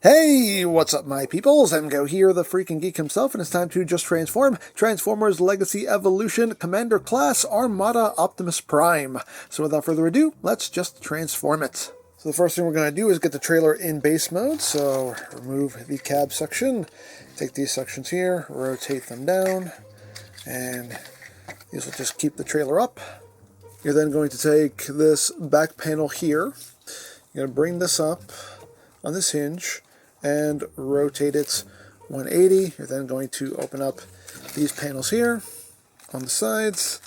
Hey, what's up, my peoples? MGO here, the freaking geek himself, and it's time to just transform Transformers Legacy Evolution Commander Class Armada Optimus Prime. So without further ado, let's just transform it. So the first thing we're going to do is get the trailer in base mode. So remove the cab section, take these sections here, rotate them down, and these will just keep the trailer up. You're then going to take this back panel here. You're going to bring this up on this hinge and rotate it 180. You're then going to open up these panels here on the sides,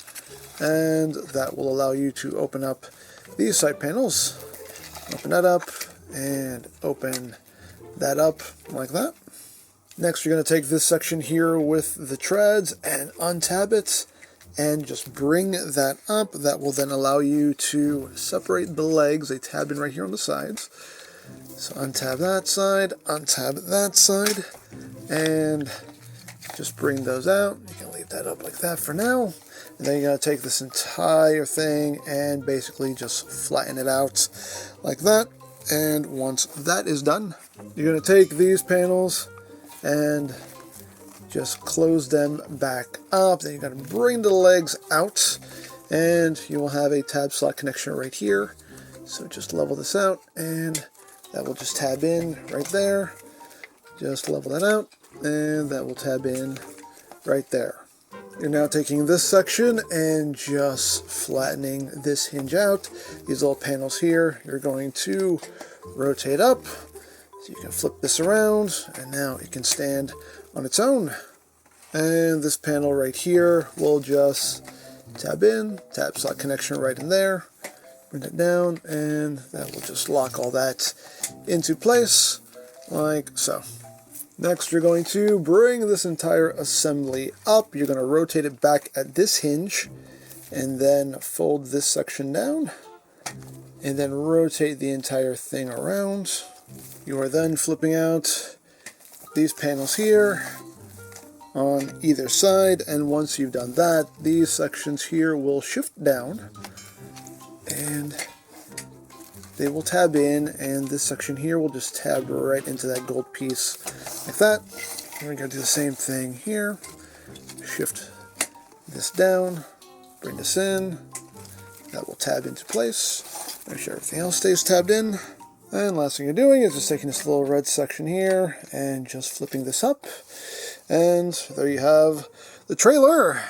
and that will allow you to open up these side panels. Open that up and open that up like that. Next, you're going to take this section here with the treads and untab it and just bring that up. That will then allow you to separate the legs. They tab in right here on the sides. So untab that side, and just bring those out. You can leave that up like that for now. And then you're going to take this entire thing and basically just flatten it out like that. And once that is done, you're going to take these panels and just close them back up. Then you're going to bring the legs out, and you will have a tab slot connection right here. So just level this out, and that will just tab in right there. Just level that out, and that will tab in right there. You're now taking this section and just flattening this hinge out. These little panels here, you're going to rotate up. So you can flip this around, and now it can stand on its own. And this panel right here will just tab in, tab slot connection right in there. Bring it down, and that will just lock all that into place, like so. Next, you're going to bring this entire assembly up. You're going to rotate it back at this hinge, and then fold this section down, and then rotate the entire thing around. You are then flipping out these panels here on either side, and once you've done that, these sections here will shift down, and they will tab in, and this section here will just tab right into that gold piece like that. And we're going to do the same thing here. Shift this down, bring this in, that will tab into place. Make sure everything else stays tabbed in. And last thing you're doing is just taking this little red section here and just flipping this up. And there you have the trailer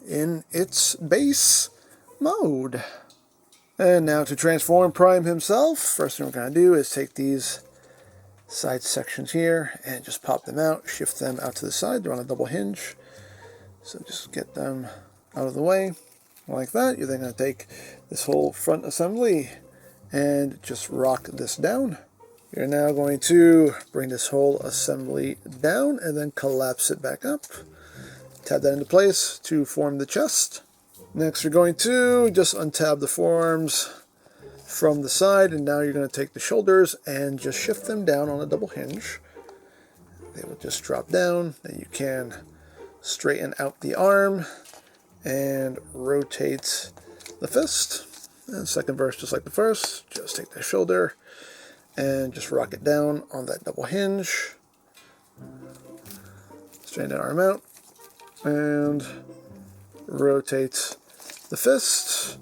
in its base mode. And now to transform Prime himself, first thing we're going to do is take these side sections here and just pop them out, shift them out to the side. They're on a double hinge. So just get them out of the way like that. You're then going to take this whole front assembly and just rock this down. You're now going to bring this whole assembly down and then collapse it back up. Tab that into place to form the chest. Next, you're going to just untab the forearms from the side, and now you're going to take the shoulders and just shift them down on a double hinge. They will just drop down, and you can straighten out the arm and rotate the fist. And second verse, just like the first, just take the shoulder and just rock it down on that double hinge. Straighten that arm out and rotate the fist.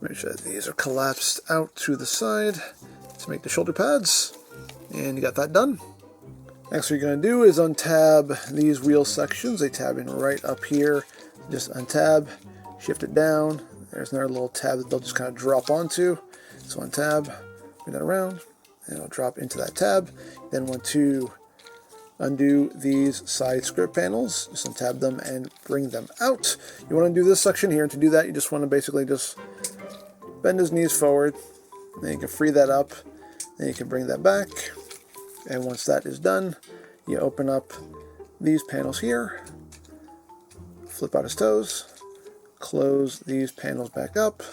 Make sure that these are collapsed out to the side to make the shoulder pads. And you got that done. Next, what you're going to do is untab these wheel sections. They tab in right up here. Just untab, shift it down. There's another little tab that they'll just kind of drop onto. So untab, bring that around, and it'll drop into that tab. Then want to undo these side script panels, just untab them and bring them out. You want to do this section here, and to do that you just want to basically just bend his knees forward. Then you can free that up, then you can bring that back, and once that is done, you open up these panels here, flip out his toes, close these panels back up,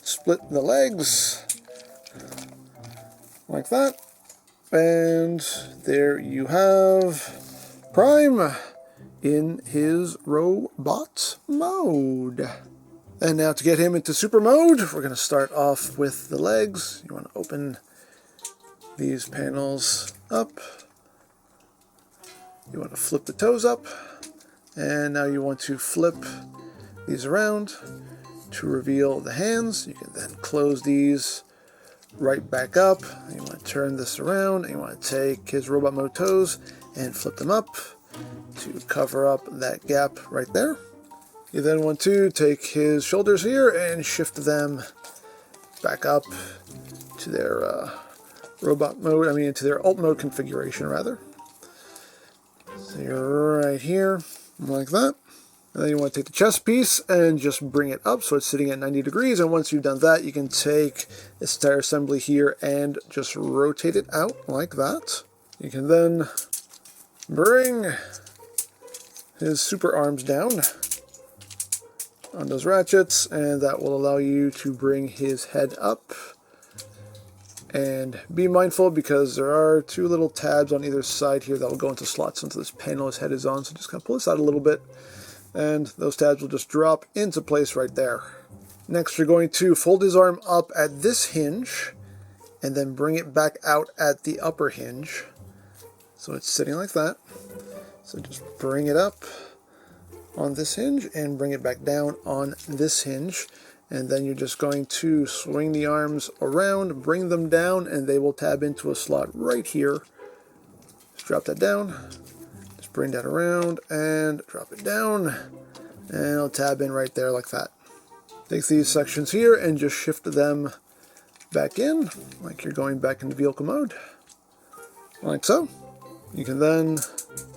split the legs like that. And there you have Prime in his robot mode. And now to get him into super mode, we're going to start off with the legs. You want to open these panels up. You want to flip the toes up, and now you want to flip these around to reveal the hands. You can then close these right back up. You want to turn this around, and you want to take his robot mode toes and flip them up to cover up that gap right there. You then want to take his shoulders here and shift them back up to their robot mode, to their alt mode configuration rather. So you're right here, like that. And then you want to take the chest piece and just bring it up so it's sitting at 90 degrees. And once you've done that, you can take this entire assembly here and just rotate it out like that. You can then bring his super arms down on those ratchets, and that will allow you to bring his head up. And be mindful, because there are two little tabs on either side here that will go into slots onto this panel his head is on. So just kind of pull this out a little bit, and those tabs will just drop into place right there. Next, you're going to fold his arm up at this hinge, and then bring it back out at the upper hinge. So it's sitting like that. So just bring it up on this hinge and bring it back down on this hinge. And then you're just going to swing the arms around, bring them down, and they will tab into a slot right here. Just drop that down, just bring that around and drop it down, and it'll tab in right there like that. Take these sections here and just shift them back in, like you're going back into vehicle mode, like so. You can then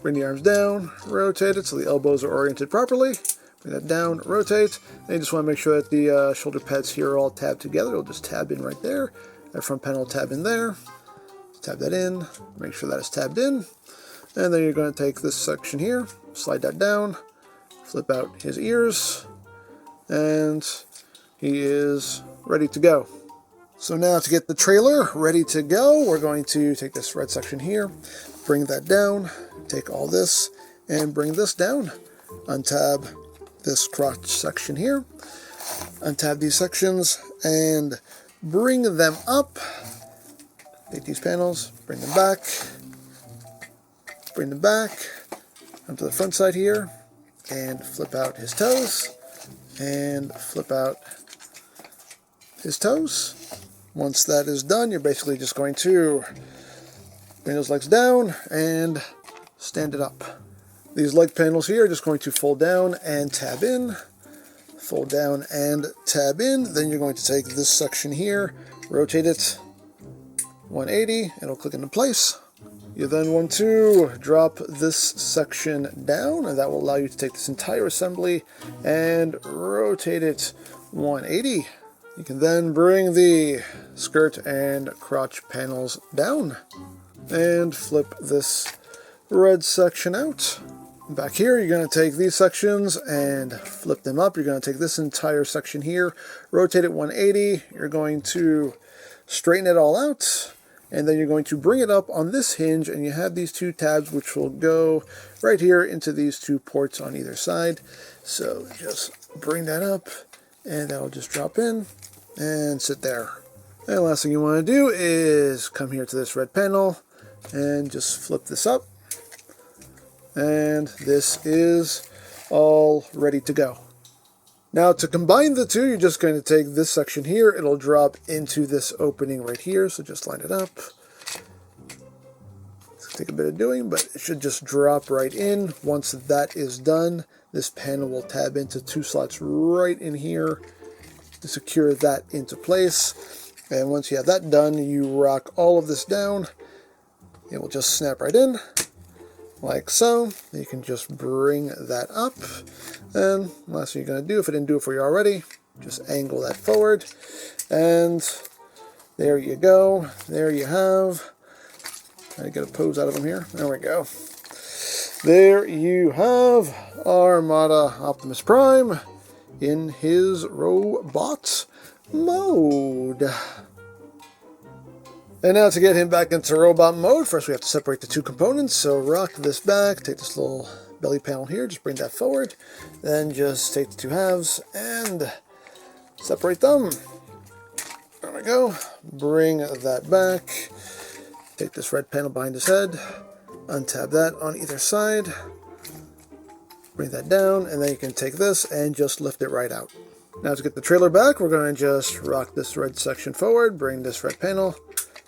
bring the arms down, rotate it so the elbows are oriented properly. Bring that down, rotate, and you just want to make sure that the shoulder pads here are all tabbed together. It'll just tab in right there. That front panel will tab in there. Tab that in, make sure that is tabbed in. And then you're going to take this section here, slide that down, flip out his ears, and he is ready to go. So now to get the trailer ready to go, we're going to take this red section here, bring that down, take all this, and bring this down. Untab this crotch section here, untab these sections, and bring them up. Take these panels, bring them back onto the front side here, and flip out his toes, and flip out his toes. Once that is done, you're basically just going to bring those legs down and stand it up. These leg panels here are just going to fold down and tab in, fold down and tab in. Then you're going to take this section here, rotate it 180, it'll click into place. You then want to drop this section down, and that will allow you to take this entire assembly and rotate it 180. You can then bring the skirt and crotch panels down and flip this red section out. Back here, you're going to take these sections and flip them up. You're going to take this entire section here, rotate it 180. You're going to straighten it all out, and then you're going to bring it up on this hinge, and you have these two tabs which will go right here into these two ports on either side. So just bring that up, and that will just drop in and sit there. And the last thing you want to do is come here to this red panel and just flip this up. And this is all ready to go. Now to combine the two, you're just going to take this section here. It'll drop into this opening right here. So just line it up. It's take a bit of doing, but it should just drop right in. Once that is done, this panel will tab into two slots right in here to secure that into place. And once you have that done, you rock all of this down. It will just snap right in, like so. You can just bring that up. And last thing you're going to do, if I didn't do it for you already, just angle that forward. And there you go. There you have. Try to get a pose out of him here. There we go. There you have Armada Optimus Prime in his robot mode. And now to get him back into robot mode, first we have to separate the two components. So rock this back, take this little belly panel here, just bring that forward. Then just take the two halves and separate them. There we go. Bring that back. Take this red panel behind his head, untab that on either side, bring that down, and then you can take this and just lift it right out. Now to get the trailer back, we're going to just rock this red section forward, bring this red panel,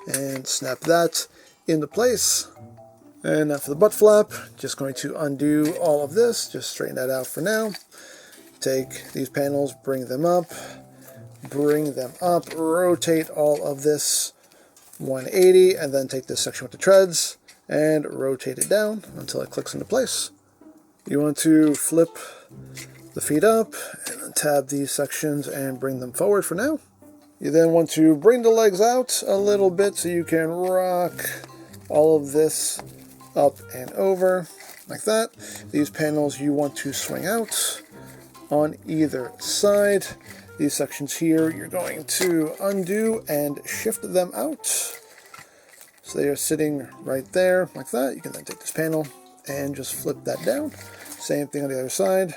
and snap that into place. And now for the butt flap, just going to undo all of this, just straighten that out for now. Take these panels, bring them up, rotate all of this 180, and then take this section with the treads and rotate it down until it clicks into place. You want to flip the feet up and tab these sections and bring them forward for now. You then want to bring the legs out a little bit so you can rock all of this up and over like that. These panels you want to swing out on either side. These sections here you're going to undo and shift them out so they are sitting right there like that. You can then take this panel and just flip that down. Same thing on the other side.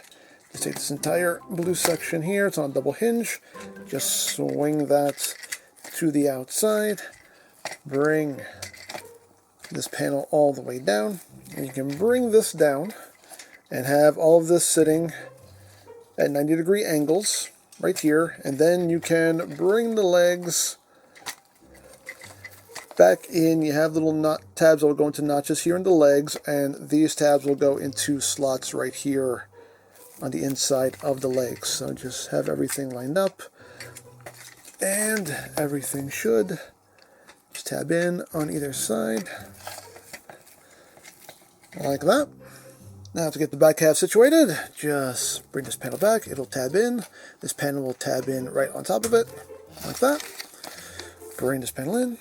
Just take this entire blue section here, it's on a double hinge, just swing that to the outside, bring this panel all the way down, and you can bring this down and have all of this sitting at 90-degree angles right here, and then you can bring the legs back in. You have little tabs that will go into notches here in the legs, and these tabs will go into slots right here on the inside of the legs. So just have everything lined up, and everything should just tab in on either side like that. Now to get the back half situated, just bring this panel back, it'll tab in. This panel will tab in right on top of it, like that. Bring this panel in,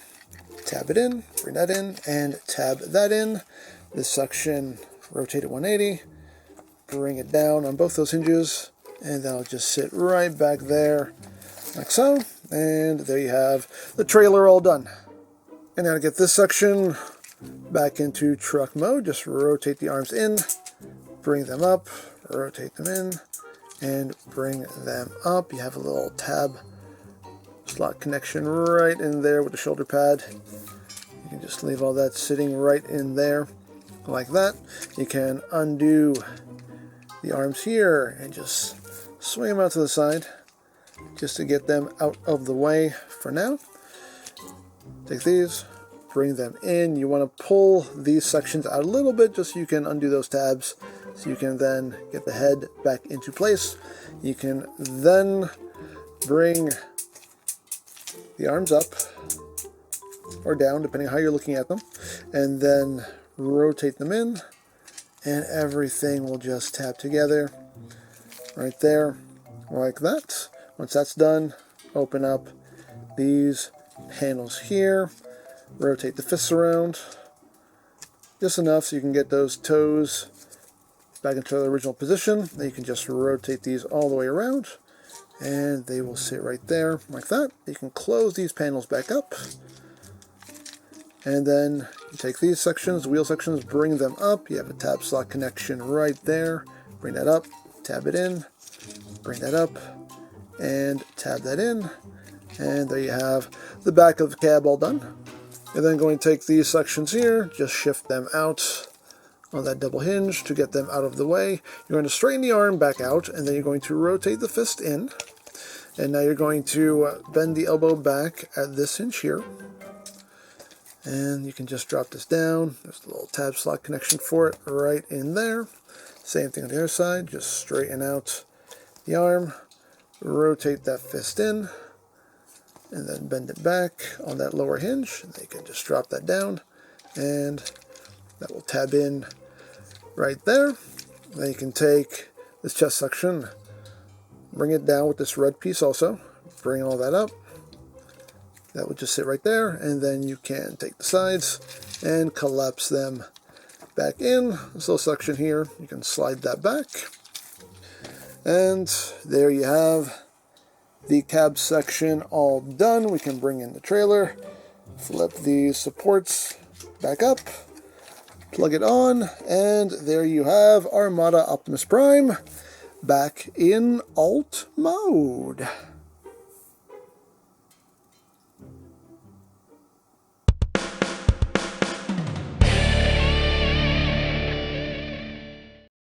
tab it in, bring that in, and tab that in. This section, rotate it 180, bring it down on both those hinges, and that'll just sit right back there, like so. And there you have the trailer all done. And now to get this section back into truck mode, just rotate the arms in, bring them up, rotate them in, and bring them up. You have a little tab slot connection right in there with the shoulder pad. You can just leave all that sitting right in there like that. You can undo the arms here and just swing them out to the side just to get them out of the way for now. Take these, bring them in. You want to pull these sections out a little bit just so you can undo those tabs, so you can then get the head back into place. You can then bring the arms up or down, depending on how you're looking at them, and then rotate them in, and everything will just tab together right there like that. Once that's done, open up these panels here, rotate the fists around just enough so you can get those toes back into the original position. Then you can just rotate these all the way around, and they will sit right there like that. You can close these panels back up, and then you take these sections, wheel sections, bring them up. You have a tab slot connection right there. Bring that up, tab it in, bring that up, and tab that in. And there you have the back of the cab all done. You're then going to take these sections here, just shift them out on that double hinge to get them out of the way. You're going to straighten the arm back out, and then you're going to rotate the fist in. And now you're going to bend the elbow back at this hinge here. And you can just drop this down. There's a little tab slot connection for it right in there. Same thing on the other side. Just straighten out the arm, rotate that fist in, and then bend it back on that lower hinge. And you can just drop that down, and that will tab in right there. Then you can take this chest section, bring it down with this red piece also, bring all that up. That would just sit right there, and then you can take the sides and collapse them back in. This little section here, you can slide that back. And there you have the cab section all done. We can bring in the trailer, flip these supports back up, plug it on, and there you have Armada Optimus Prime back in alt mode.